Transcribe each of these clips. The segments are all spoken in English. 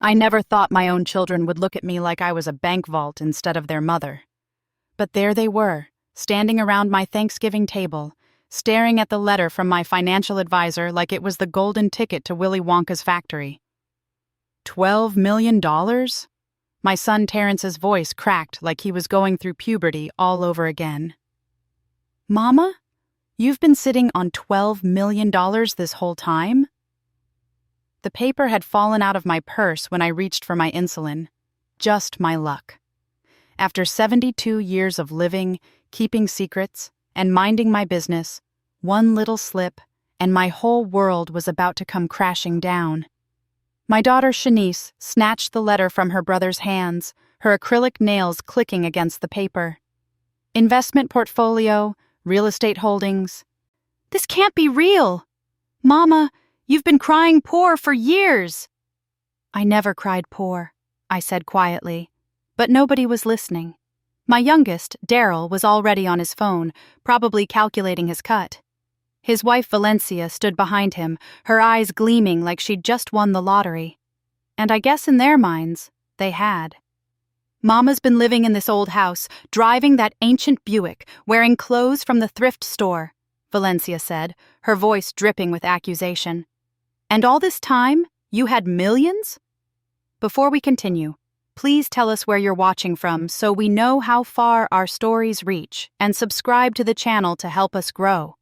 I never thought my own children would look at me like I was a bank vault instead of their mother. But there they were, standing around my Thanksgiving table, staring at the letter from my financial advisor like it was the golden ticket to Willy Wonka's factory. $12 million? My son Terrence's voice cracked like he was going through puberty all over again. Mama, you've been sitting on $12 million this whole time? The paper had fallen out of my purse when I reached for my insulin. Just my luck. After 72 years of living, keeping secrets, and minding my business, one little slip, and my whole world was about to come crashing down. My daughter Shanice snatched the letter from her brother's hands, her acrylic nails clicking against the paper. Investment portfolio, real estate holdings. This can't be real! Mama, you've been crying poor for years! I never cried poor, I said quietly, but nobody was listening. My youngest, Daryl, was already on his phone, probably calculating his cut. His wife Valencia stood behind him, her eyes gleaming like she'd just won the lottery. And I guess in their minds, they had. Mama's been living in this old house, driving that ancient Buick, wearing clothes from the thrift store, Valencia said, her voice dripping with accusation. And all this time, you had millions? Before we continue, please tell us where you're watching from so we know how far our stories reach, and subscribe to the channel to help us grow.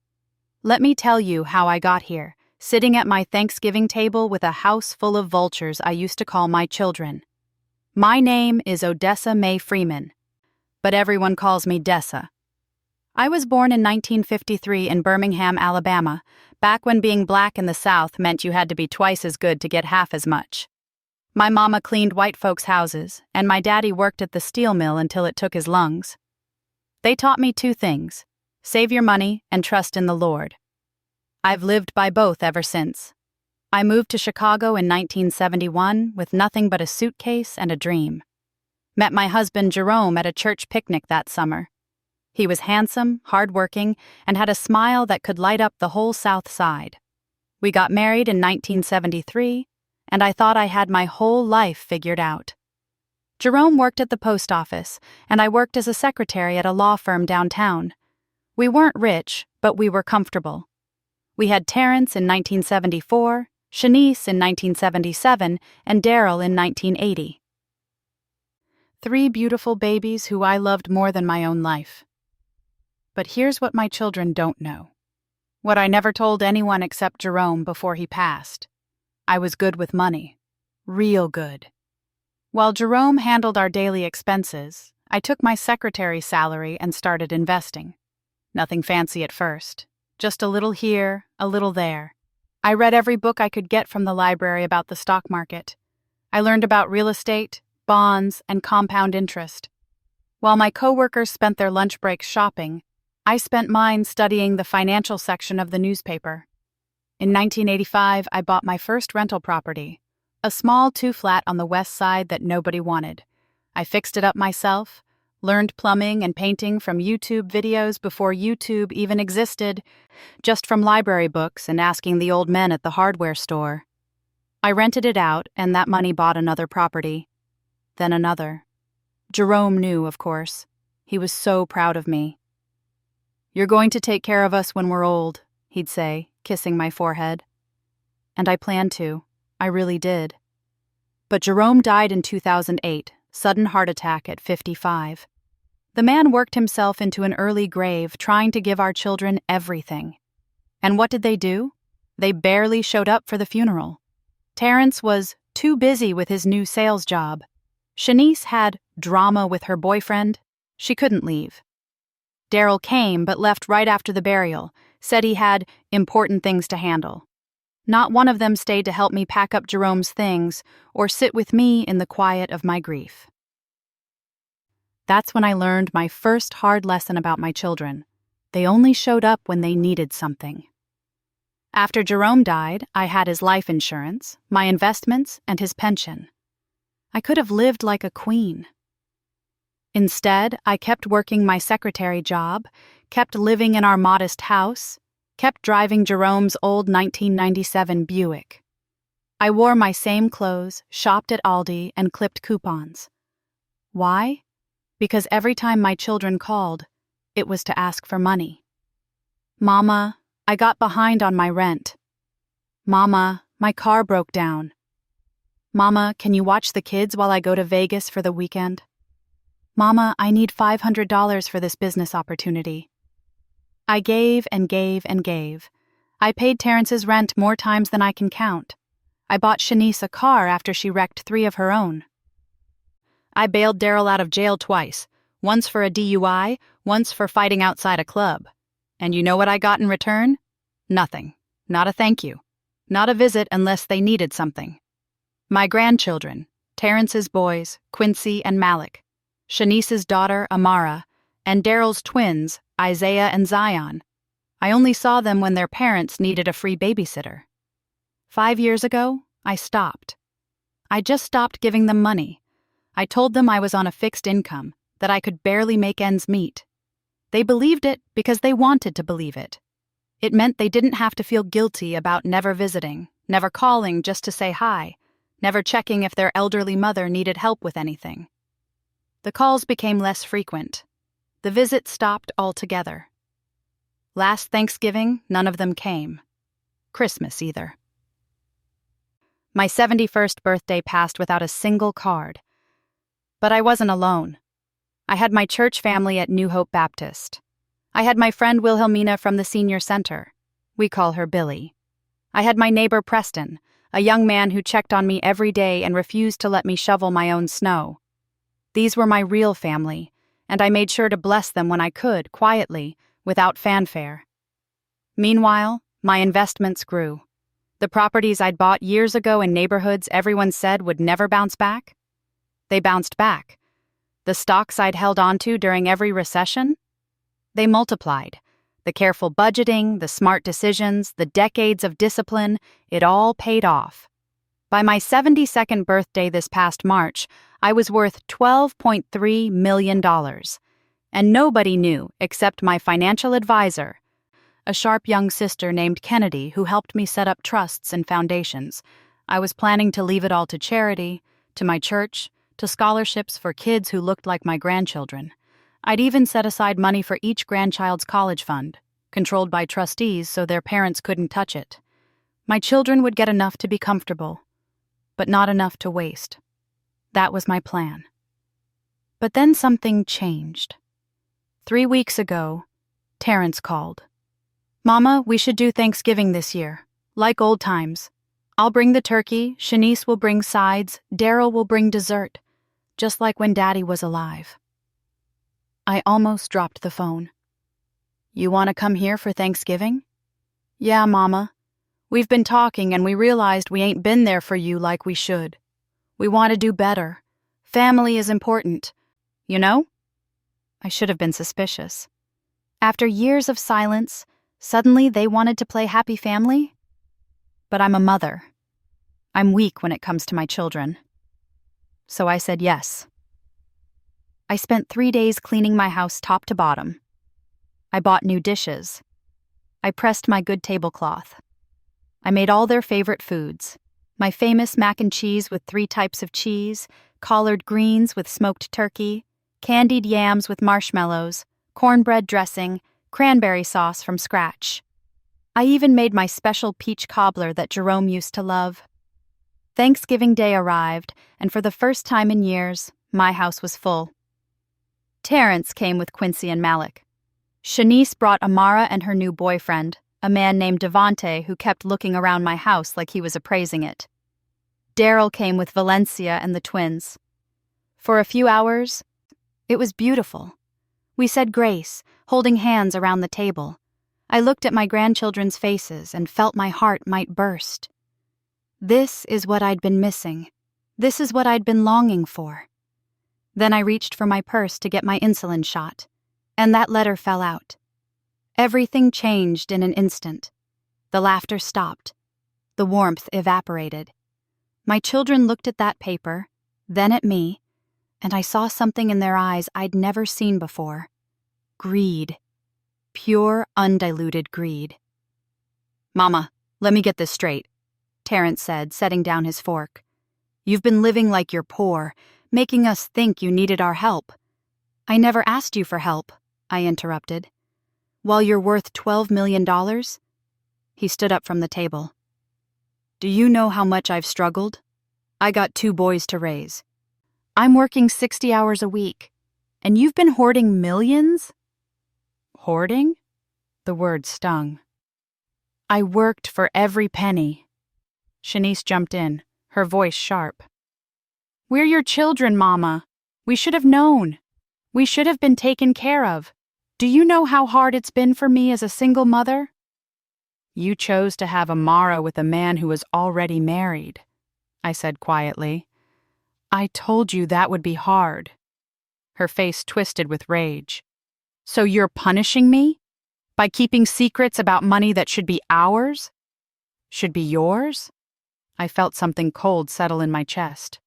Let me tell you how I got here, sitting at my Thanksgiving table with a house full of vultures I used to call my children. My name is Odessa Mae Freeman, but everyone calls me Dessa. I was born in 1953 in Birmingham, Alabama, back when being black in the South meant you had to be twice as good to get half as much. My mama cleaned white folks' houses, and my daddy worked at the steel mill until it took his lungs. They taught me two things: save your money and trust in the Lord. I've lived by both ever since. I moved to Chicago in 1971 with nothing but a suitcase and a dream. Met my husband Jerome at a church picnic that summer. He was handsome, hardworking, and had a smile that could light up the whole South Side. We got married in 1973, and I thought I had my whole life figured out. Jerome worked at the post office, and I worked as a secretary at a law firm downtown. We weren't rich, but we were comfortable. We had Terrence in 1974, Shanice in 1977, and Daryl in 1980. 3 beautiful babies who I loved more than my own life. But here's what my children don't know. What I never told anyone except Jerome before he passed. I was good with money. Real good. While Jerome handled our daily expenses, I took my secretary's salary and started investing. Nothing fancy at first. Just a little here, a little there. I read every book I could get from the library about the stock market. I learned about real estate, bonds, and compound interest. While my coworkers spent their lunch breaks shopping, I spent mine studying the financial section of the newspaper. In 1985, I bought my first rental property, a small 2-flat on the west side that nobody wanted. I fixed it up myself, learned plumbing and painting from YouTube videos before YouTube even existed, just from library books and asking the old men at the hardware store. I rented it out, and that money bought another property. Then another. Jerome knew, of course. He was so proud of me. "You're going to take care of us when we're old," he'd say, kissing my forehead. And I planned to. I really did. But Jerome died in 2008. Sudden heart attack at 55. The man worked himself into an early grave trying to give our children everything. And what did they do? They barely showed up for the funeral. Terrence was too busy with his new sales job. Shanice had drama with her boyfriend. She couldn't leave. Daryl came but left right after the burial, said he had important things to handle. Not one of them stayed to help me pack up Jerome's things or sit with me in the quiet of my grief. That's when I learned my first hard lesson about my children. They only showed up when they needed something. After Jerome died, I had his life insurance, my investments, and his pension. I could have lived like a queen. Instead, I kept working my secretary job, kept living in our modest house, kept driving Jerome's old 1997 Buick. I wore my same clothes, shopped at Aldi, and clipped coupons. Why? Because every time my children called, it was to ask for money. Mama, I got behind on my rent. Mama, my car broke down. Mama, can you watch the kids while I go to Vegas for the weekend? Mama, I need $500 for this business opportunity. I gave and gave and gave. I paid Terrence's rent more times than I can count. I bought Shanice a car after she wrecked 3 of her own. I bailed Daryl out of jail twice, once for a DUI, once for fighting outside a club. And you know what I got in return? Nothing. Not a thank you. Not a visit unless they needed something. My grandchildren, Terrence's boys, Quincy and Malik, Shanice's daughter, Amara, and Daryl's twins, Isaiah and Zion. I only saw them when their parents needed a free babysitter. 5 years ago, I stopped. I just stopped giving them money. I told them I was on a fixed income, that I could barely make ends meet. They believed it because they wanted to believe it. It meant they didn't have to feel guilty about never visiting, never calling just to say hi, never checking if their elderly mother needed help with anything. The calls became less frequent. The visits stopped altogether. Last Thanksgiving, none of them came. Christmas either. My 71st birthday passed without a single card. But I wasn't alone. I had my church family at New Hope Baptist. I had my friend Wilhelmina from the senior center. We call her Billy. I had my neighbor Preston, a young man who checked on me every day and refused to let me shovel my own snow. These were my real family, and I made sure to bless them when I could, quietly, without fanfare. Meanwhile, my investments grew. The properties I'd bought years ago in neighborhoods everyone said would never bounce back, they bounced back. The stocks I'd held onto during every recession, they multiplied. The careful budgeting, the smart decisions, the decades of discipline, it all paid off. By my 72nd birthday this past March, I was worth $12.3 million. And nobody knew except my financial advisor, a sharp young sister named Kennedy who helped me set up trusts and foundations. I was planning to leave it all to charity, to my church, to scholarships for kids who looked like my grandchildren. I'd even set aside money for each grandchild's college fund, controlled by trustees so their parents couldn't touch it. My children would get enough to be comfortable, but not enough to waste. That was my plan. But then something changed. 3 weeks ago, Terrence called. Mama, we should do Thanksgiving this year, like old times. I'll bring the turkey, Shanice will bring sides, Daryl will bring dessert, just like when Daddy was alive. I almost dropped the phone. You want to come here for Thanksgiving? Yeah, Mama. We've been talking and we realized we ain't been there for you like we should. We want to do better. Family is important. You know? I should have been suspicious. After years of silence, suddenly they wanted to play happy family? But I'm a mother. I'm weak when it comes to my children. So I said yes. I spent 3 days cleaning my house top to bottom. I bought new dishes. I pressed my good tablecloth. I made all their favorite foods. My famous mac and cheese with 3 types of cheese, collard greens with smoked turkey, candied yams with marshmallows, cornbread dressing, cranberry sauce from scratch. I even made my special peach cobbler that Jerome used to love. Thanksgiving Day arrived, and for the first time in years, my house was full. Terrence came with Quincy and Malik. Shanice brought Amara and her new boyfriend, a man named Devante who kept looking around my house like he was appraising it. Daryl came with Valencia and the twins. For a few hours, it was beautiful. We said grace, holding hands around the table. I looked at my grandchildren's faces and felt my heart might burst. This is what I'd been missing. This is what I'd been longing for. Then I reached for my purse to get my insulin shot, and that letter fell out. Everything changed in an instant. The laughter stopped. The warmth evaporated. My children looked at that paper, then at me, and I saw something in their eyes I'd never seen before. Greed. Pure, undiluted greed. Mama, let me get this straight. Terrence said, setting down his fork. "You've been living like you're poor, making us think you needed our help." "I never asked you for help," I interrupted. "While you're worth $12 million? He stood up from the table. "Do you know how much I've struggled? I got 2 boys to raise. I'm working 60 hours a week, and you've been hoarding millions?" Hoarding? The word stung. "I worked for every penny." Shanice jumped in, her voice sharp. "We're your children, Mama. We should have known. We should have been taken care of. Do you know how hard it's been for me as a single mother?" "You chose to have Amara with a man who was already married," I said quietly. "I told you that would be hard." Her face twisted with rage. "So you're punishing me? By keeping secrets about money that should be ours? Should be yours?" I felt something cold settle in my chest.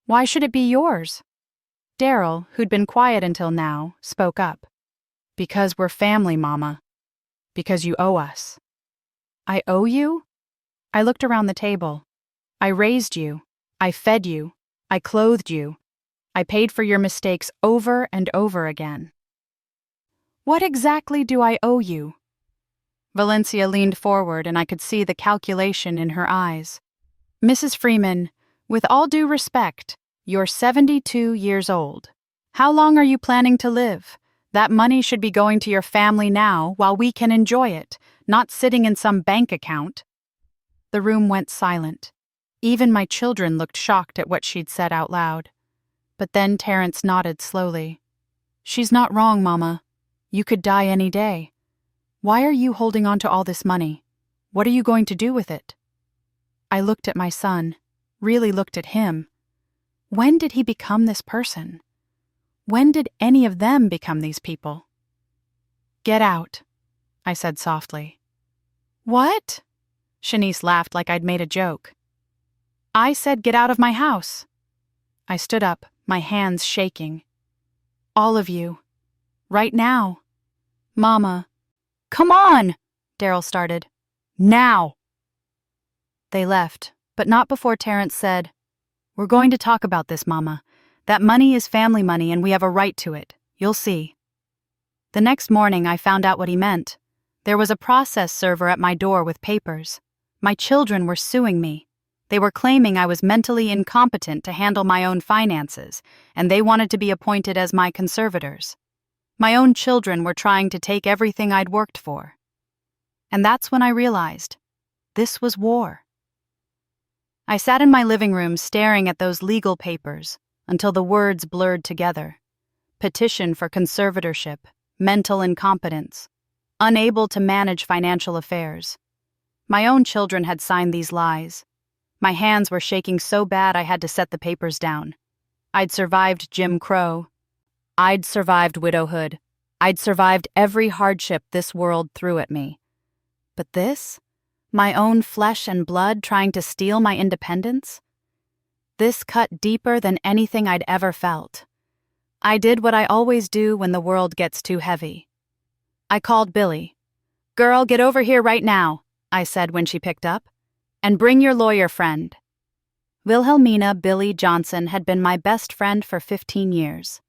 "Why should it be yours?" Daryl, who'd been quiet until now, spoke up. "Because we're family, Mama. Because you owe us." "I owe you?" I looked around the table. "I raised you. I fed you. I clothed you. I paid for your mistakes over and over again." "What exactly do I owe you?" Valencia leaned forward and I could see the calculation in her eyes. "Mrs. Freeman, with all due respect, you're 72 years old. How long are you planning to live? That money should be going to your family now while we can enjoy it, not sitting in some bank account." The room went silent. Even my children looked shocked at what she'd said out loud. But then Terrence nodded slowly. "She's not wrong, Mama. You could die any day. Why are you holding on to all this money? What are you going to do with it?" I looked at my son, really looked at him. When did he become this person? When did any of them become these people? "Get out," I said softly. "What?" Shanice laughed like I'd made a joke. "I said get out of my house." I stood up, my hands shaking. "All of you. Right now." "Mama." "Come on," Daryl started. "Now." They left, but not before Terrence said, "We're going to talk about this, Mama. That money is family money and we have a right to it. You'll see." The next morning I found out what he meant. There was a process server at my door with papers. My children were suing me. They were claiming I was mentally incompetent to handle my own finances, and they wanted to be appointed as my conservators. My own children were trying to take everything I'd worked for. And that's when I realized this was war. I sat in my living room staring at those legal papers until the words blurred together. Petition for conservatorship, mental incompetence, unable to manage financial affairs. My own children had signed these lies. My hands were shaking so bad I had to set the papers down. I'd survived Jim Crow. I'd survived widowhood. I'd survived every hardship this world threw at me. But this? My own flesh and blood trying to steal my independence? This cut deeper than anything I'd ever felt. I did what I always do when the world gets too heavy. I called Billy. "Girl, get over here right now," I said when she picked up. "And bring your lawyer friend." Wilhelmina Billy Johnson had been my best friend for 15 years.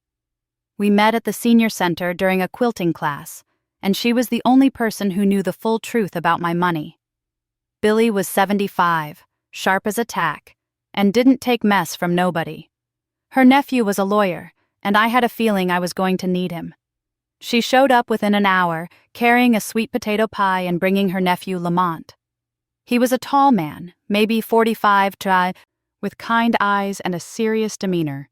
We met at the senior center during a quilting class, and she was the only person who knew the full truth about my money. Billy was 75, sharp as a tack, and didn't take mess from nobody. Her nephew was a lawyer, and I had a feeling I was going to need him. She showed up within an hour, carrying a sweet potato pie and bringing her nephew Lamont. He was a tall man, maybe 45, with kind eyes and a serious demeanor.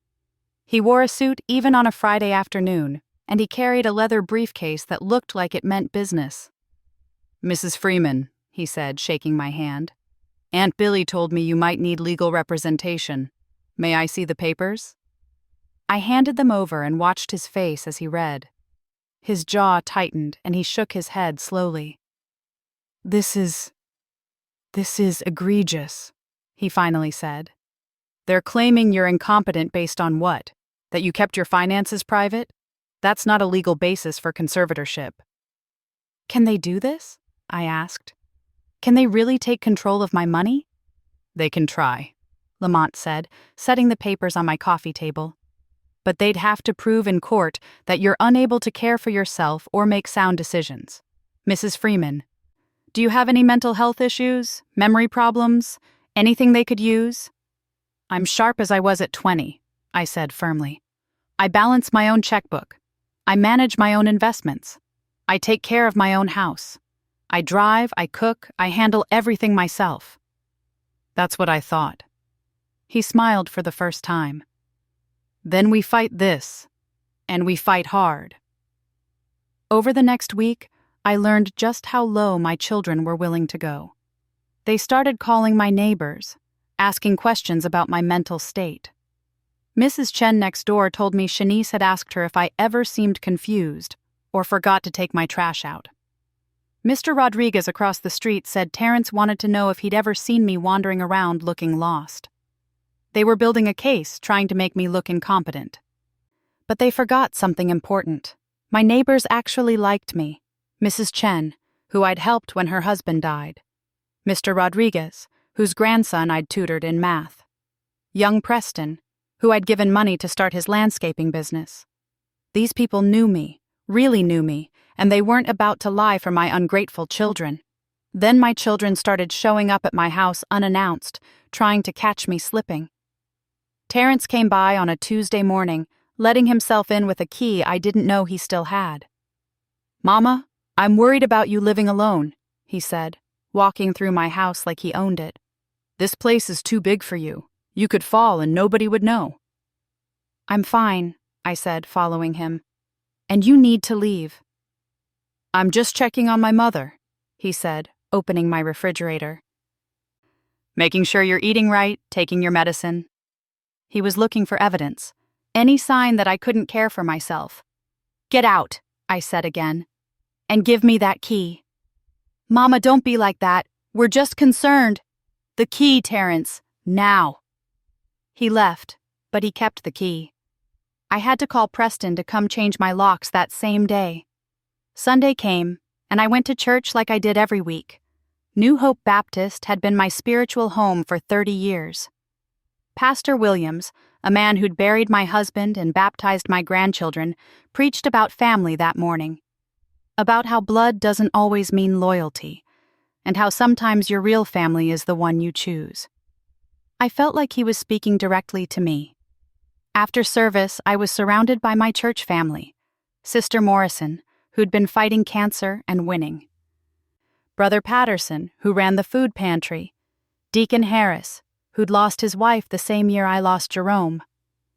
He wore a suit even on a Friday afternoon, and he carried a leather briefcase that looked like it meant business. "Mrs. Freeman," he said, shaking my hand. "Aunt Billy told me you might need legal representation. May I see the papers?" I handed them over and watched his face as he read. His jaw tightened, and he shook his head slowly. This is egregious," he finally said. "They're claiming you're incompetent based on what? That you kept your finances private? That's not a legal basis for conservatorship." "Can they do this?" I asked. "Can they really take control of my money?" They can try, Lamont said, setting the papers on my coffee table. But they'd have to prove in court that you're unable to care for yourself or make sound decisions. Mrs. Freeman, do you have any mental health issues, memory problems, anything they could use? I'm sharp as I was at 20, I said firmly. I balance my own checkbook. I manage my own investments. I take care of my own house. I drive, I cook, I handle everything myself. That's what I thought. He smiled for the first time. Then we fight this, and we fight hard. Over the next week, I learned just how low my children were willing to go. They started calling my neighbors, asking questions about my mental state. Mrs. Chen next door told me Shanice had asked her if I ever seemed confused or forgot to take my trash out. Mr. Rodriguez across the street said Terrence wanted to know if he'd ever seen me wandering around looking lost. They were building a case, trying to make me look incompetent. But they forgot something important. My neighbors actually liked me. Mrs. Chen, who I'd helped when her husband died. Mr. Rodriguez, whose grandson I'd tutored in math. Young Preston, who I'd given money to start his landscaping business. These people knew me, really knew me, and they weren't about to lie for my ungrateful children. Then my children started showing up at my house unannounced, trying to catch me slipping. Terrence came by on a Tuesday morning, letting himself in with a key I didn't know he still had. "Mama, I'm worried about you living alone," he said, walking through my house like he owned it. "This place is too big for you. You could fall and nobody would know." "I'm fine," I said, following him. "And you need to leave." "I'm just checking on my mother," he said, opening my refrigerator. "Making sure you're eating right, taking your medicine." He was looking for evidence, any sign that I couldn't care for myself. "Get out," I said again, "and give me that key." "Mama, don't be like that. We're just concerned." "The key, Terrence, now." He left, but he kept the key. I had to call Preston to come change my locks that same day. Sunday came, and I went to church like I did every week. New Hope Baptist had been my spiritual home for 30 years. Pastor Williams, a man who'd buried my husband and baptized my grandchildren, preached about family that morning. About how blood doesn't always mean loyalty, and how sometimes your real family is the one you choose. I felt like he was speaking directly to me. After service, I was surrounded by my church family, Sister Morrison, who'd been fighting cancer and winning. Brother Patterson, who ran the food pantry. Deacon Harris, who'd lost his wife the same year I lost Jerome.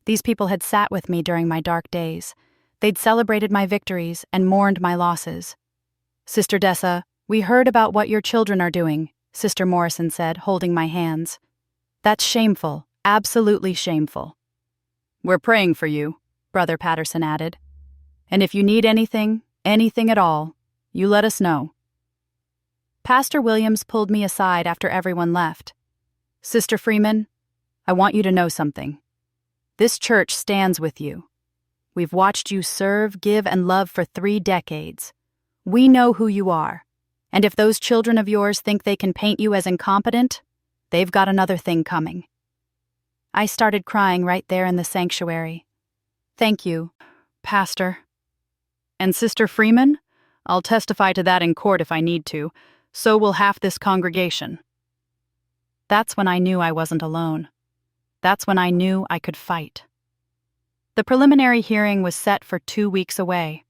These people had sat with me during my dark days. They'd celebrated my victories and mourned my losses. "Sister Dessa, we heard about what your children are doing," Sister Morrison said, holding my hands. "That's shameful, absolutely shameful." "We're praying for you," Brother Patterson added. "And if you need anything at all, you let us know." Pastor Williams pulled me aside after everyone left. "Sister Freeman, I want you to know something. This church stands with you. We've watched you serve, give, and love for 3 decades. We know who you are, and if those children of yours think they can paint you as incompetent, they've got another thing coming." I started crying right there in the sanctuary. "Thank you, Pastor." "And Sister Freeman, I'll testify to that in court if I need to. So will half this congregation." That's when I knew I wasn't alone. That's when I knew I could fight. The preliminary hearing was set for 2 weeks away.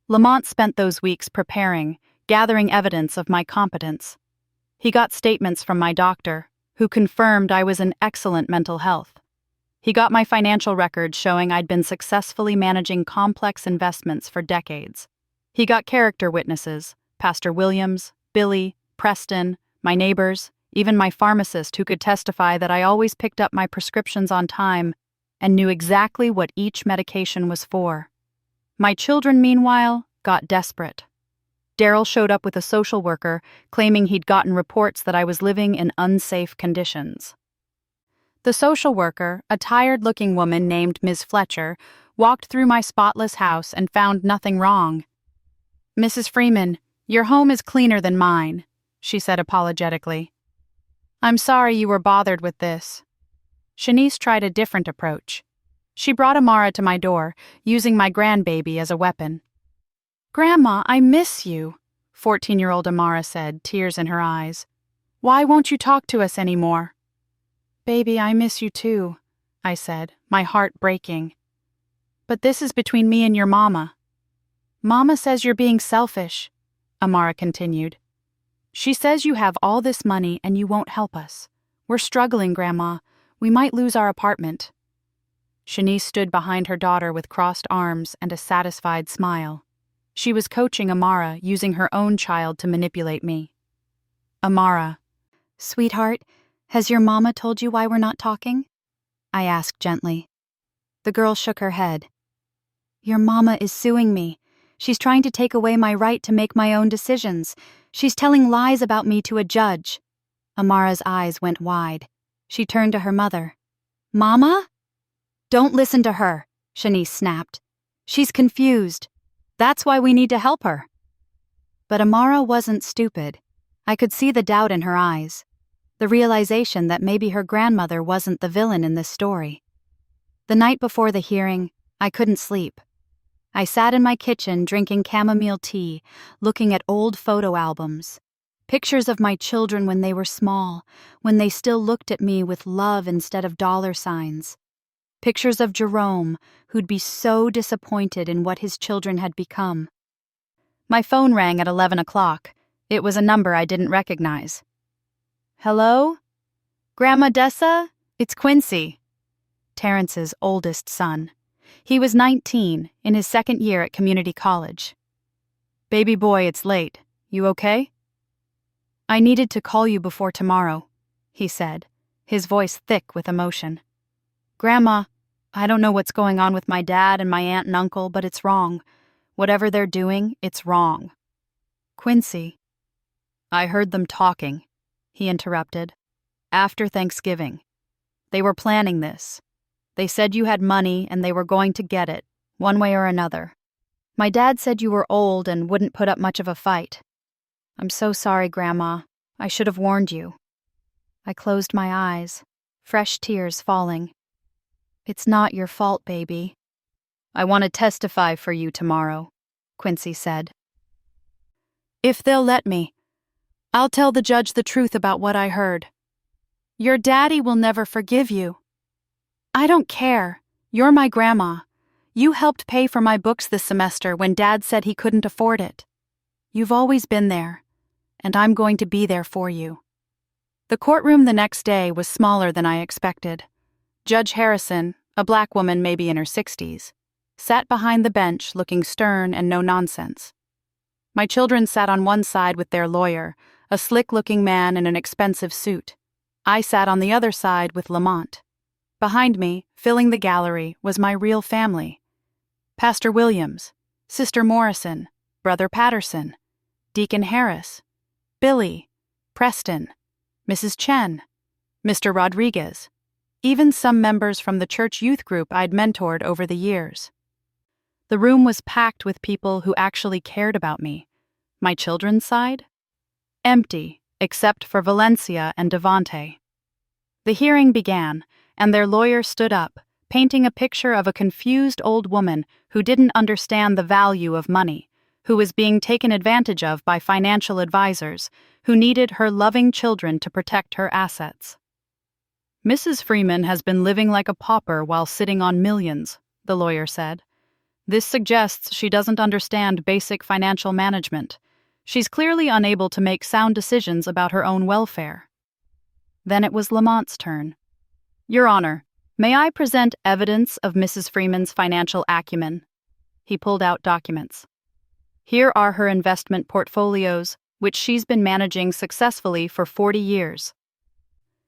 Lamont spent those weeks preparing, gathering evidence of my competence. He got statements from my doctor, who confirmed I was in excellent mental health. He got my financial records showing I'd been successfully managing complex investments for decades. He got character witnesses, Pastor Williams, Billy, Preston, my neighbors, even my pharmacist who could testify that I always picked up my prescriptions on time and knew exactly what each medication was for. My children, meanwhile, got desperate. Daryl showed up with a social worker, claiming he'd gotten reports that I was living in unsafe conditions. The social worker, a tired-looking woman named Ms. Fletcher, walked through my spotless house and found nothing wrong. "Mrs. Freeman, your home is cleaner than mine," she said apologetically. I'm sorry you were bothered with this. Shanice tried a different approach. She brought Amara to my door, using my grandbaby as a weapon. Grandma, I miss you, 14-year-old Amara said, tears in her eyes. Why won't you talk to us anymore? Baby, I miss you too, I said, my heart breaking. But this is between me and your mama. Mama says you're being selfish, Amara continued. She says you have all this money and you won't help us. We're struggling, Grandma. We might lose our apartment. Shanice stood behind her daughter with crossed arms and a satisfied smile. She was coaching Amara, using her own child to manipulate me. Amara. Sweetheart, has your mama told you why we're not talking? I asked gently. The girl shook her head. Your mama is suing me. She's trying to take away my right to make my own decisions. She's telling lies about me to a judge. Amara's eyes went wide. She turned to her mother. Mama? Don't listen to her, Shanice snapped. She's confused. That's why we need to help her. But Amara wasn't stupid. I could see the doubt in her eyes, the realization that maybe her grandmother wasn't the villain in this story. The night before the hearing, I couldn't sleep. I sat in my kitchen drinking chamomile tea, looking at old photo albums. Pictures of my children when they were small, when they still looked at me with love instead of dollar signs. Pictures of Jerome, who'd be so disappointed in what his children had become. My phone rang at 11 o'clock. It was a number I didn't recognize. Hello? Grandma Dessa? It's Quincy. Terrence's oldest son. He was 19, in his second year at community college. Baby boy, it's late. You okay? I needed to call you before tomorrow, he said, his voice thick with emotion. Grandma, I don't know what's going on with my dad and my aunt and uncle, but it's wrong. Whatever they're doing, it's wrong. Quincy. I heard them talking, he interrupted. After Thanksgiving. They were planning this. They said you had money and they were going to get it, one way or another. My dad said you were old and wouldn't put up much of a fight. I'm so sorry, Grandma. I should have warned you. I closed my eyes, fresh tears falling. It's not your fault, baby. I want to testify for you tomorrow, Quincy said. If they'll let me, I'll tell the judge the truth about what I heard. Your daddy will never forgive you. I don't care. You're my grandma. You helped pay for my books this semester when Dad said he couldn't afford it. You've always been there, and I'm going to be there for you. The courtroom the next day was smaller than I expected. Judge Harrison, a black woman maybe in her 60s, sat behind the bench looking stern and no-nonsense. My children sat on one side with their lawyer, a slick-looking man in an expensive suit. I sat on the other side with Lamont. Behind me, filling the gallery, was my real family. Pastor Williams, Sister Morrison, Brother Patterson, Deacon Harris, Billy, Preston, Mrs. Chen, Mr. Rodriguez, even some members from the church youth group I'd mentored over the years. The room was packed with people who actually cared about me. My children's side? Empty, except for Valencia and Devante. The hearing began, and their lawyer stood up, painting a picture of a confused old woman who didn't understand the value of money, who was being taken advantage of by financial advisors, who needed her loving children to protect her assets. Mrs. Freeman has been living like a pauper while sitting on millions, the lawyer said. This suggests she doesn't understand basic financial management. She's clearly unable to make sound decisions about her own welfare. Then it was Lamont's turn. Your Honor, may I present evidence of Mrs. Freeman's financial acumen? He pulled out documents. Here are her investment portfolios, which she's been managing successfully for 40 years.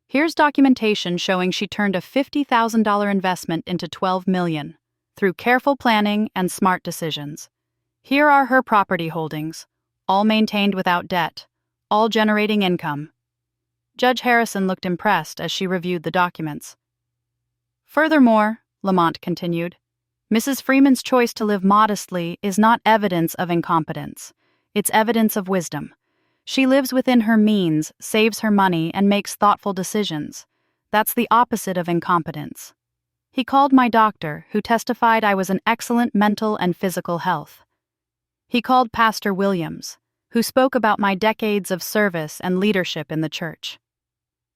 Here's documentation showing she turned a $50,000 investment into $12 million through careful planning and smart decisions. Here are her property holdings, all maintained without debt, all generating income. Judge Harrison looked impressed as she reviewed the documents. Furthermore, Lamont continued, Mrs. Freeman's choice to live modestly is not evidence of incompetence. It's evidence of wisdom. She lives within her means, saves her money, and makes thoughtful decisions. That's the opposite of incompetence. He called my doctor, who testified I was in excellent mental and physical health. He called Pastor Williams, who spoke about my decades of service and leadership in the church.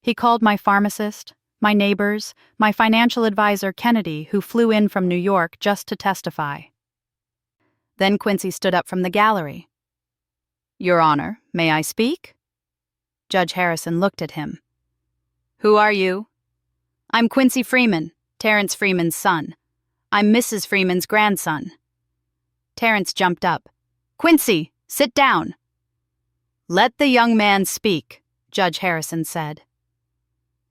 He called my pharmacist, my neighbors, my financial advisor Kennedy, who flew in from New York just to testify. Then Quincy stood up from the gallery. "Your Honor, may I speak?" Judge Harrison looked at him. "Who are you?" "I'm Quincy Freeman, Terrence Freeman's son. I'm Mrs. Freeman's grandson." Terrence jumped up. "Quincy, sit down." "Let the young man speak," Judge Harrison said.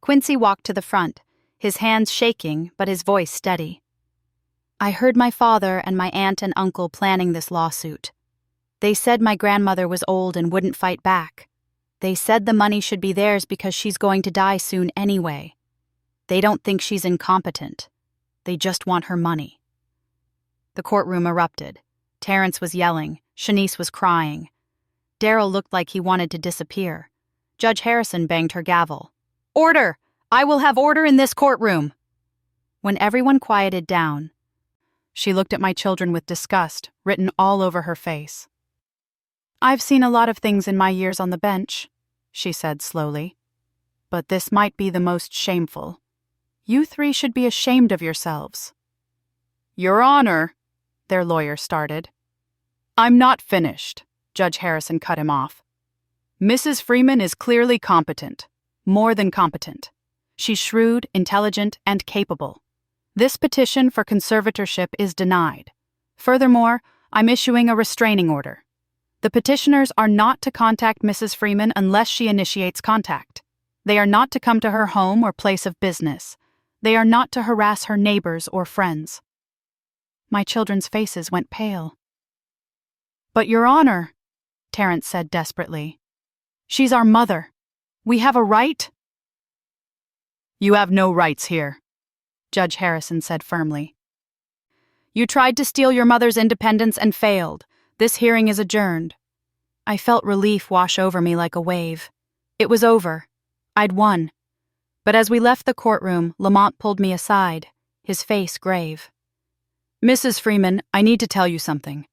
Quincy walked to the front, his hands shaking but his voice steady. "I heard my father and my aunt and uncle planning this lawsuit. They said my grandmother was old and wouldn't fight back. They said the money should be theirs because she's going to die soon anyway. They don't think she's incompetent. They just want her money." The courtroom erupted. Terrence was yelling. Shanice was crying. Daryl looked like he wanted to disappear. Judge Harrison banged her gavel. "Order! I will have order in this courtroom." When everyone quieted down, she looked at my children with disgust written all over her face. "I've seen a lot of things in my years on the bench," she said slowly. "But this might be the most shameful. You three should be ashamed of yourselves." "Your Honor," their lawyer started. "I'm not finished," Judge Harrison cut him off. "Mrs. Freeman is clearly competent. More than competent. She's shrewd, intelligent, and capable. This petition for conservatorship is denied. Furthermore, I'm issuing a restraining order. The petitioners are not to contact Mrs. Freeman unless she initiates contact. They are not to come to her home or place of business. They are not to harass her neighbors or friends." My children's faces went pale. "But, Your Honor," Terrence said desperately, "she's our mother. We have a right." "You have no rights here," Judge Harrison said firmly. "You tried to steal your mother's independence and failed. This hearing is adjourned." I felt relief wash over me like a wave. It was over. I'd won. But as we left the courtroom, Lamont pulled me aside, his face grave. "Mrs. Freeman, I need to tell you something.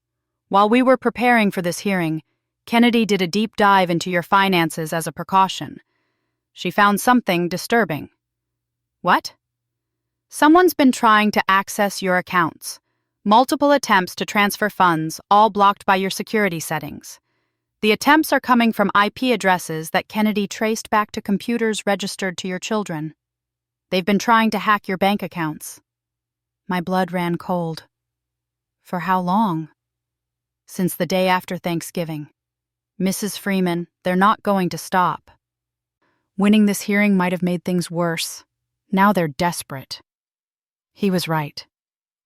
While we were preparing for this hearing, Kennedy did a deep dive into your finances as a precaution. She found something disturbing." "What?" "Someone's been trying to access your accounts. Multiple attempts to transfer funds, all blocked by your security settings. The attempts are coming from IP addresses that Kennedy traced back to computers registered to your children. They've been trying to hack your bank accounts." My blood ran cold. "For how long?" "Since the day after Thanksgiving. Mrs. Freeman, they're not going to stop. Winning this hearing might have made things worse. Now they're desperate." He was right.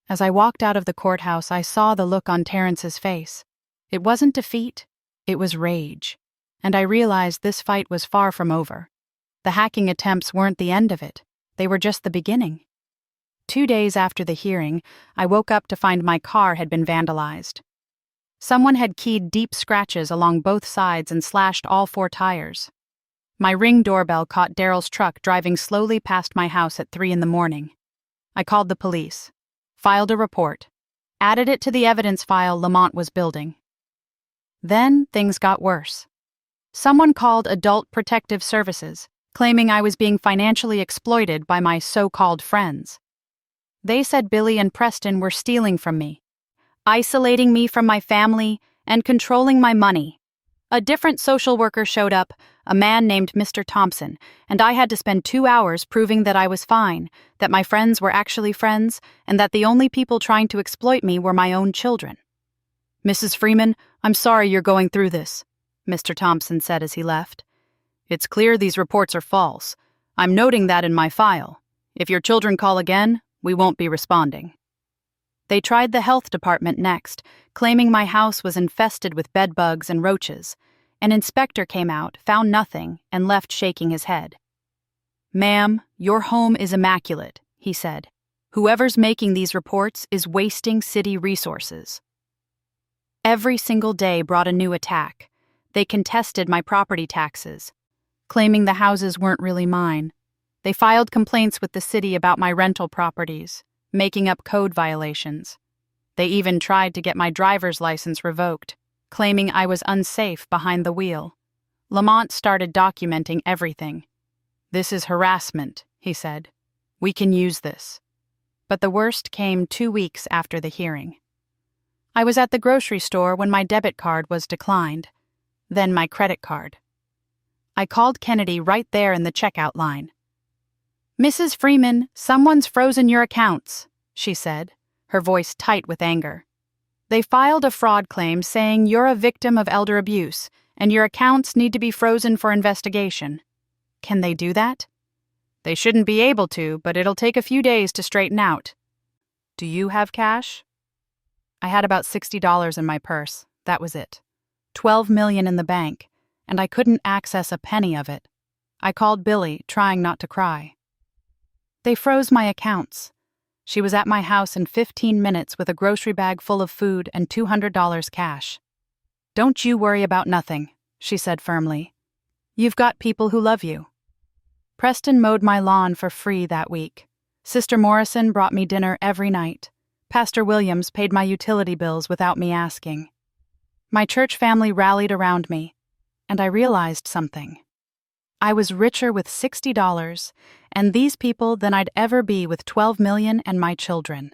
As I walked out of the courthouse, I saw the look on Terrence's face. It wasn't defeat, it was rage. And I realized this fight was far from over. The hacking attempts weren't the end of it. They were just the beginning. 2 days after the hearing, I woke up to find my car had been vandalized. Someone had keyed deep scratches along both sides and slashed all 4 tires. My Ring doorbell caught Daryl's truck driving slowly past my house at 3 a.m. I called the police, filed a report, added it to the evidence file Lamont was building. Then things got worse. Someone called Adult Protective Services, claiming I was being financially exploited by my so-called friends. They said Billy and Preston were stealing from me, isolating me from my family, and controlling my money. A different social worker showed up, a man named Mr. Thompson, and I had to spend 2 hours proving that I was fine, that my friends were actually friends, and that the only people trying to exploit me were my own children. "Mrs. Freeman, I'm sorry you're going through this," Mr. Thompson said as he left. "It's clear these reports are false. I'm noting that in my file. If your children call again, we won't be responding." They tried the health department next, claiming my house was infested with bedbugs and roaches. An inspector came out, found nothing, and left shaking his head. "Ma'am, your home is immaculate," he said. "Whoever's making these reports is wasting city resources." Every single day brought a new attack. They contested my property taxes, claiming the houses weren't really mine. They filed complaints with the city about my rental properties, making up code violations. They even tried to get my driver's license revoked, claiming I was unsafe behind the wheel. Lamont started documenting everything. "This is harassment," he said. "We can use this." But the worst came 2 weeks after the hearing. I was at the grocery store when my debit card was declined, then my credit card. I called Kennedy right there in the checkout line. "Mrs. Freeman, someone's frozen your accounts," she said, her voice tight with anger. "They filed a fraud claim saying you're a victim of elder abuse and your accounts need to be frozen for investigation. Can they do that?" "They shouldn't be able to, but it'll take a few days to straighten out." "Do you have cash?" I had about $60 in my purse. That was it. $12 million in the bank, and I couldn't access a penny of it. I called Billy, trying not to cry. They froze my accounts. She was at my house in 15 minutes with a grocery bag full of food and $200 cash. "Don't you worry about nothing," she said firmly. "You've got people who love you." Preston mowed my lawn for free that week. Sister Morrison brought me dinner every night. Pastor Williams paid my utility bills without me asking. My church family rallied around me, and I realized something. I was richer with $60 and these people than I'd ever be with $12 million and my children.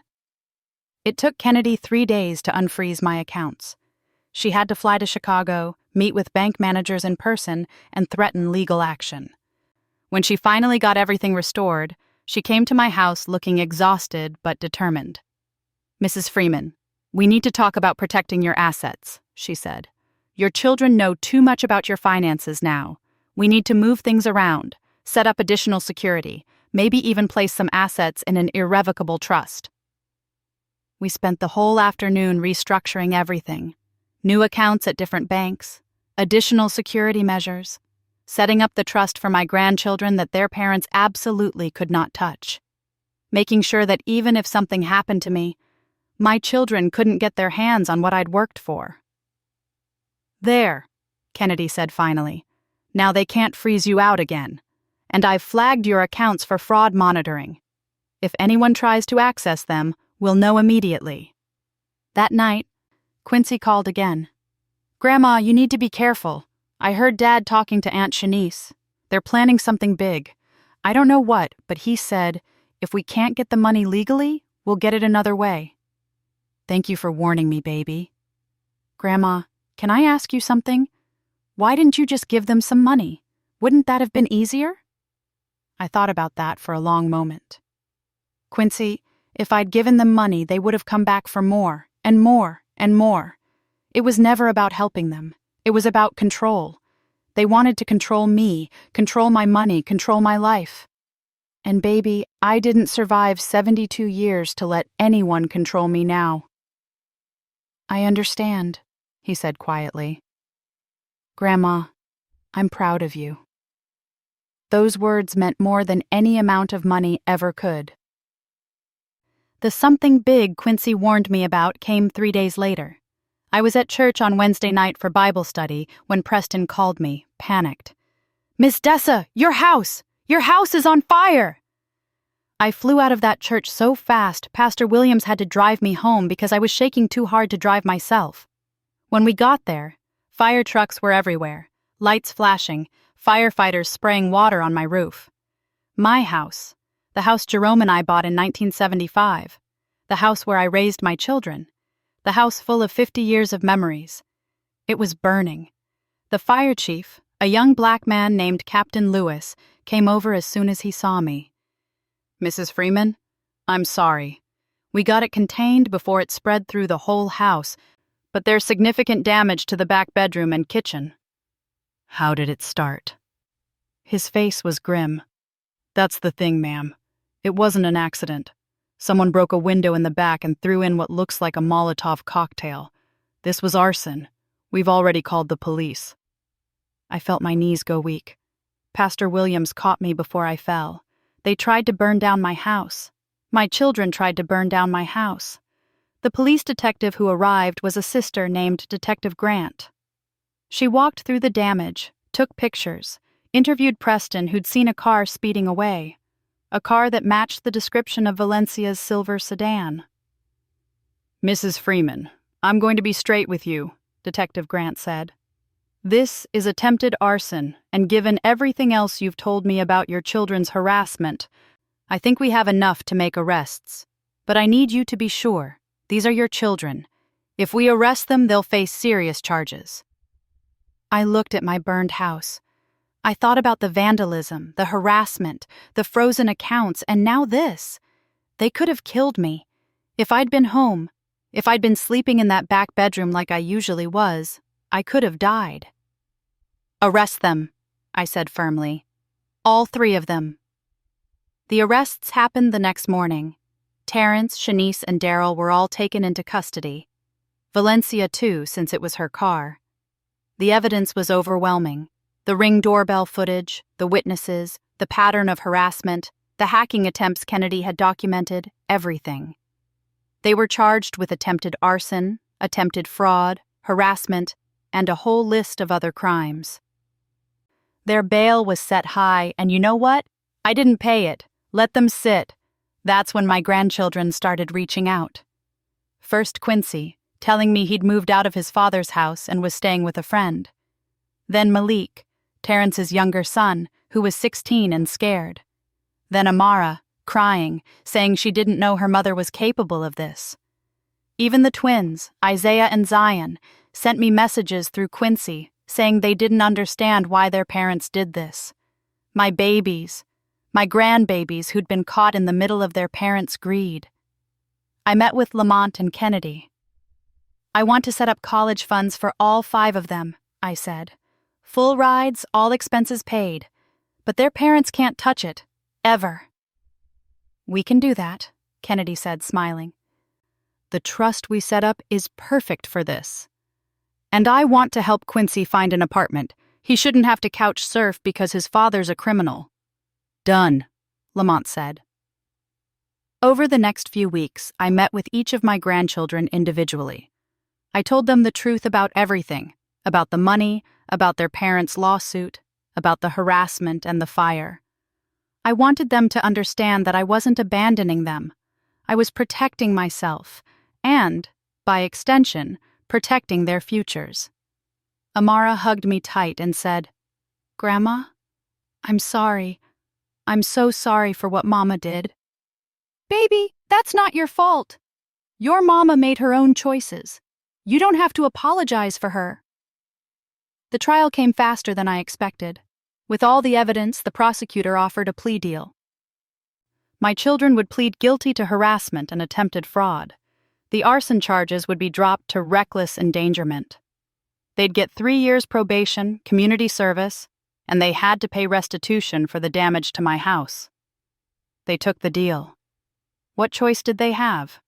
It took Kennedy 3 days to unfreeze my accounts. She had to fly to Chicago, meet with bank managers in person, and threaten legal action. When she finally got everything restored, she came to my house looking exhausted but determined. "Mrs. Freeman, we need to talk about protecting your assets," she said. "Your children know too much about your finances now. We need to move things around, set up additional security, maybe even place some assets in an irrevocable trust." We spent the whole afternoon restructuring everything. New accounts at different banks, additional security measures, setting up the trust for my grandchildren that their parents absolutely could not touch, making sure that even if something happened to me, my children couldn't get their hands on what I'd worked for. "There," Kennedy said finally. "Now they can't freeze you out again. And I've flagged your accounts for fraud monitoring. If anyone tries to access them, we'll know immediately." That night, Quincy called again. "Grandma, you need to be careful. I heard Dad talking to Aunt Shanice. They're planning something big. I don't know what, but he said, if we can't get the money legally, we'll get it another way." "Thank you for warning me, baby." "Grandma, can I ask you something? Why didn't you just give them some money? Wouldn't that have been easier?" I thought about that for a long moment. "Quincy, if I'd given them money, they would have come back for more, and more, and more. It was never about helping them. It was about control. They wanted to control me, control my money, control my life. And baby, I didn't survive 72 years to let anyone control me now." "I understand," he said quietly. "Grandma, I'm proud of you." Those words meant more than any amount of money ever could. The something big Quincy warned me about came 3 days later. I was at church on Wednesday night for Bible study when Preston called me, panicked. "Miss Dessa, your house! Your house is on fire!" I flew out of that church so fast, Pastor Williams had to drive me home because I was shaking too hard to drive myself. When we got there, fire trucks were everywhere, lights flashing, firefighters spraying water on my roof. My house, the house Jerome and I bought in 1975, the house where I raised my children, the house full of 50 years of memories. It was burning. The fire chief, a young black man named Captain Lewis, came over as soon as he saw me. "Mrs. Freeman, I'm sorry. We got it contained before it spread through the whole house, but there's significant damage to the back bedroom and kitchen." "How did it start?" His face was grim. "That's the thing, ma'am. It wasn't an accident. Someone broke a window in the back and threw in what looks like a Molotov cocktail. This was arson. We've already called the police." I felt my knees go weak. Pastor Williams caught me before I fell. They tried to burn down my house. My children tried to burn down my house. The police detective who arrived was a sister named Detective Grant. She walked through the damage, took pictures, interviewed Preston, who'd seen a car speeding away, a car that matched the description of Valencia's silver sedan. "Mrs. Freeman, I'm going to be straight with you," Detective Grant said. "This is attempted arson, and given everything else you've told me about your children's harassment, I think we have enough to make arrests. But I need you to be sure. These are your children. If we arrest them, they'll face serious charges." I looked at my burned house. I thought about the vandalism, the harassment, the frozen accounts, and now this. They could have killed me. If I'd been home, if I'd been sleeping in that back bedroom like I usually was, I could have died. "Arrest them," I said firmly. "All 3 of them." The arrests happened the next morning. Terrence, Shanice, and Daryl were all taken into custody. Valencia, too, since it was her car. The evidence was overwhelming. The Ring doorbell footage, the witnesses, the pattern of harassment, the hacking attempts Kennedy had documented, everything. They were charged with attempted arson, attempted fraud, harassment, and a whole list of other crimes. Their bail was set high, and you know what? I didn't pay it. Let them sit. That's when my grandchildren started reaching out. First Quincy, telling me he'd moved out of his father's house and was staying with a friend. Then Malik, Terrence's younger son, who was 16 and scared. Then Amara, crying, saying she didn't know her mother was capable of this. Even the twins, Isaiah and Zion, sent me messages through Quincy saying they didn't understand why their parents did this. My babies, my grandbabies who'd been caught in the middle of their parents' greed. I met with Lamont and Kennedy. "I want to set up college funds for all 5 of them," I said. "Full rides, all expenses paid. But their parents can't touch it. Ever." "We can do that," Kennedy said, smiling. "The trust we set up is perfect for this. And I want to help Quincy find an apartment. He shouldn't have to couch surf because his father's a criminal." "Done," Lamont said. Over the next few weeks, I met with each of my grandchildren individually. I told them the truth about everything, about the money, about their parents' lawsuit, about the harassment and the fire. I wanted them to understand that I wasn't abandoning them. I was protecting myself and, by extension, protecting their futures. Amara hugged me tight and said, "Grandma, I'm sorry. I'm so sorry for what Mama did." "Baby, that's not your fault. Your mama made her own choices. You don't have to apologize for her." The trial came faster than I expected. With all the evidence, the prosecutor offered a plea deal. My children would plead guilty to harassment and attempted fraud. The arson charges would be dropped to reckless endangerment. They'd get 3 years probation, community service, and they had to pay restitution for the damage to my house. They took the deal. What choice did they have?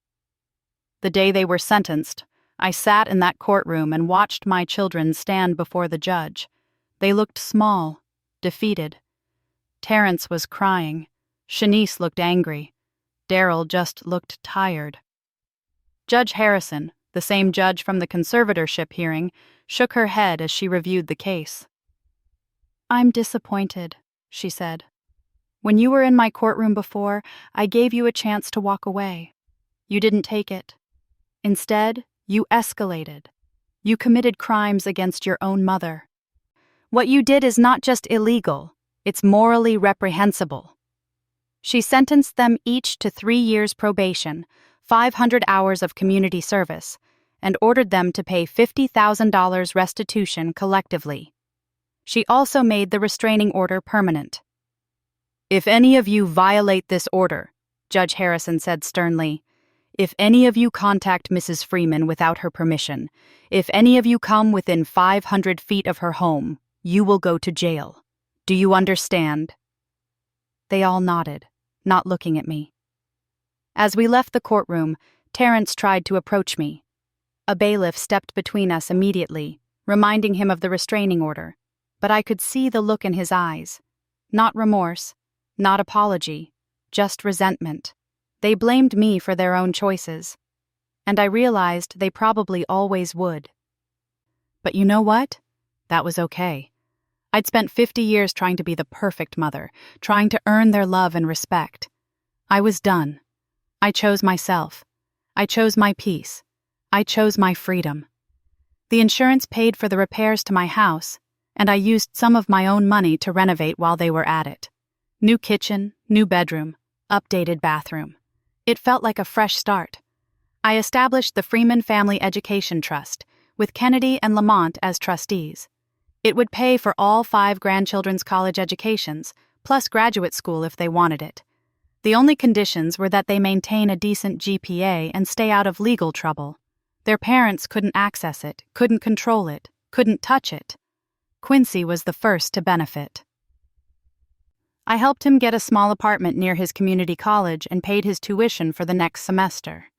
The day they were sentenced, I sat in that courtroom and watched my children stand before the judge. They looked small, defeated. Terrence was crying. Shanice looked angry. Daryl just looked tired. Judge Harrison, the same judge from the conservatorship hearing, shook her head as she reviewed the case. "I'm disappointed," she said. "When you were in my courtroom before, I gave you a chance to walk away. You didn't take it. Instead, you escalated. You committed crimes against your own mother. What you did is not just illegal, it's morally reprehensible." She sentenced them each to 3 years probation, 500 hours of community service, and ordered them to pay $50,000 restitution collectively. She also made the restraining order permanent. "If any of you violate this order," Judge Harrison said sternly, "if any of you contact Mrs. Freeman without her permission, if any of you come within 500 feet of her home, you will go to jail. Do you understand?" They all nodded, not looking at me. As we left the courtroom, Terrence tried to approach me. A bailiff stepped between us immediately, reminding him of the restraining order, but I could see the look in his eyes. Not remorse, not apology, just resentment. They blamed me for their own choices, and I realized they probably always would. But you know what? That was okay. I'd spent 50 years trying to be the perfect mother, trying to earn their love and respect. I was done. I chose myself. I chose my peace. I chose my freedom. The insurance paid for the repairs to my house, and I used some of my own money to renovate while they were at it. New kitchen, new bedroom, updated bathroom. It felt like a fresh start. I established the Freeman Family Education Trust, with Kennedy and Lamont as trustees. It would pay for all 5 grandchildren's college educations, plus graduate school if they wanted it. The only conditions were that they maintain a decent GPA and stay out of legal trouble. Their parents couldn't access it, couldn't control it, couldn't touch it. Quincy was the first to benefit. I helped him get a small apartment near his community college and paid his tuition for the next semester.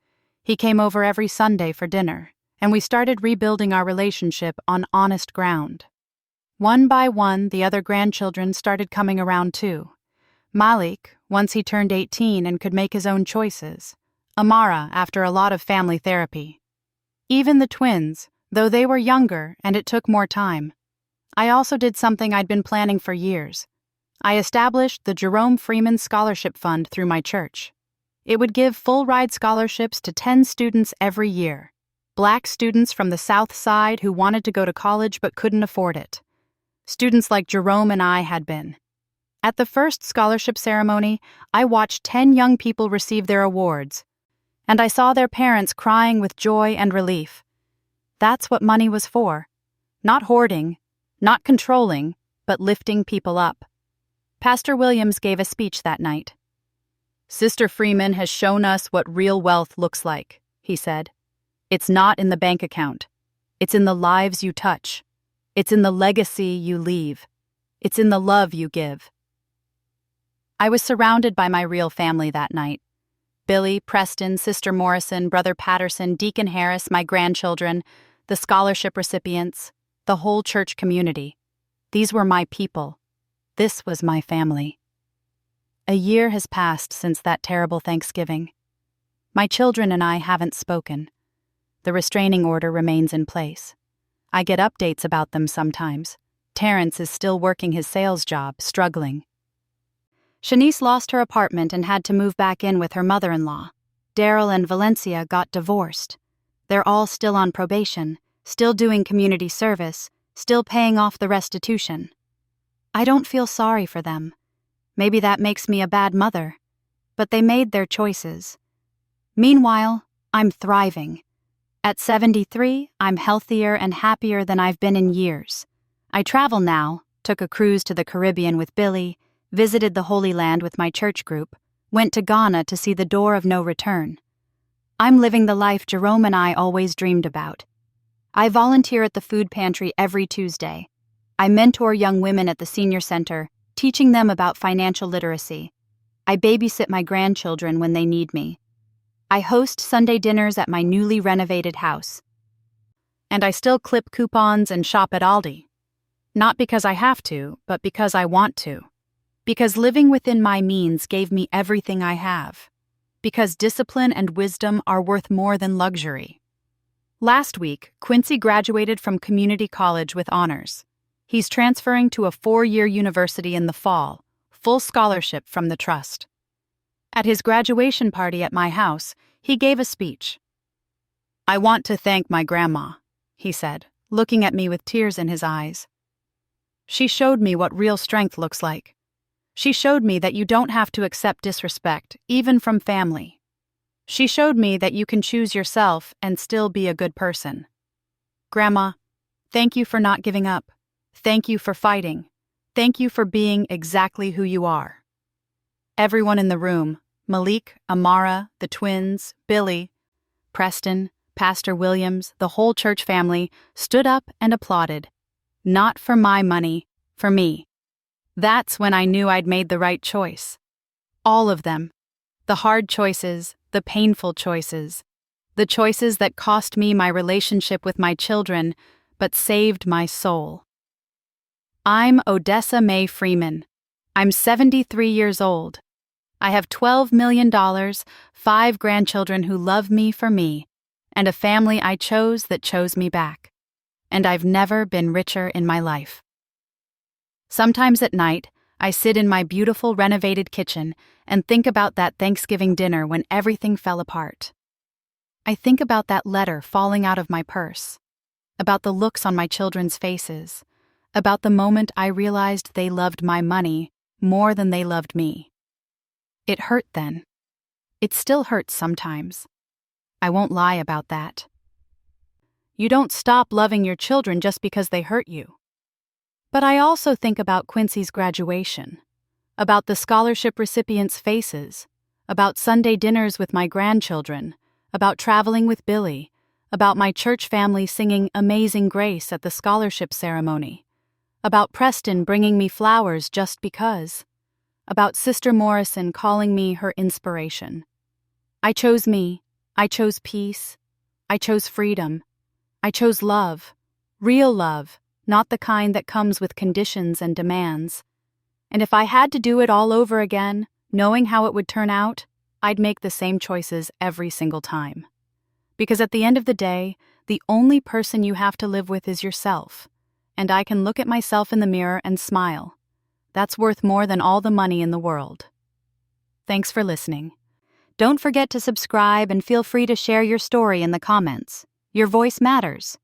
He came over every Sunday for dinner, and we started rebuilding our relationship on honest ground. One by one, the other grandchildren started coming around too. Malik, once he turned 18 and could make his own choices. Amara, after a lot of family therapy. Even the twins, though they were younger and it took more time. I also did something I'd been planning for years. I established the Jerome Freeman Scholarship Fund through my church. It would give full-ride scholarships to 10 students every year. Black students from the South Side who wanted to go to college but couldn't afford it. Students like Jerome and I had been. At the first scholarship ceremony, I watched 10 young people receive their awards, and I saw their parents crying with joy and relief. That's what money was for. Not hoarding, not controlling, but lifting people up. Pastor Williams gave a speech that night. "Sister Freeman has shown us what real wealth looks like," he said. "It's not in the bank account. It's in the lives you touch. It's in the legacy you leave. It's in the love you give." I was surrounded by my real family that night. Billy, Preston, Sister Morrison, Brother Patterson, Deacon Harris, my grandchildren, the scholarship recipients, the whole church community. These were my people. This was my family. A year has passed since that terrible Thanksgiving. My children and I haven't spoken. The restraining order remains in place. I get updates about them sometimes. Terrence is still working his sales job, struggling. Shanice lost her apartment and had to move back in with her mother-in-law. Daryl and Valencia got divorced. They're all still on probation, still doing community service, still paying off the restitution. I don't feel sorry for them. Maybe that makes me a bad mother. But they made their choices. Meanwhile, I'm thriving. At 73, I'm healthier and happier than I've been in years. I travel now, took a cruise to the Caribbean with Billy, visited the Holy Land with my church group, went to Ghana to see the door of no return. I'm living the life Jerome and I always dreamed about. I volunteer at the food pantry every Tuesday. I mentor young women at the senior center, teaching them about financial literacy. I babysit my grandchildren when they need me. I host Sunday dinners at my newly renovated house. And I still clip coupons and shop at Aldi. Not because I have to, but because I want to. Because living within my means gave me everything I have. Because discipline and wisdom are worth more than luxury. Last week, Quincy graduated from community college with honors. He's transferring to a 4-year university in the fall, full scholarship from the trust. At his graduation party at my house, he gave a speech. "I want to thank my grandma," he said, looking at me with tears in his eyes. "She showed me what real strength looks like. She showed me that you don't have to accept disrespect, even from family. She showed me that you can choose yourself and still be a good person. Grandma, thank you for not giving up. Thank you for fighting. Thank you for being exactly who you are." Everyone in the room, Malik, Amara, the twins, Billy, Preston, Pastor Williams, the whole church family, stood up and applauded. Not for my money, for me. That's when I knew I'd made the right choice. All of them. The hard choices, the painful choices. The choices that cost me my relationship with my children, but saved my soul. I'm Odessa Mae Freeman. I'm 73 years old. I have $12 million, 5 grandchildren who love me for me, and a family I chose that chose me back. And I've never been richer in my life. Sometimes at night, I sit in my beautiful renovated kitchen and think about that Thanksgiving dinner when everything fell apart. I think about that letter falling out of my purse, about the looks on my children's faces, about the moment I realized they loved my money more than they loved me. It hurt then. It still hurts sometimes. I won't lie about that. You don't stop loving your children just because they hurt you. But I also think about Quincy's graduation, about the scholarship recipients' faces, about Sunday dinners with my grandchildren, about traveling with Billy, about my church family singing Amazing Grace at the scholarship ceremony, about Preston bringing me flowers just because, about Sister Morrison calling me her inspiration. I chose me, I chose peace, I chose freedom, I chose love, real love, not the kind that comes with conditions and demands. And if I had to do it all over again, knowing how it would turn out, I'd make the same choices every single time. Because at the end of the day, the only person you have to live with is yourself. And I can look at myself in the mirror and smile. That's worth more than all the money in the world. Thanks for listening. Don't forget to subscribe and feel free to share your story in the comments. Your voice matters.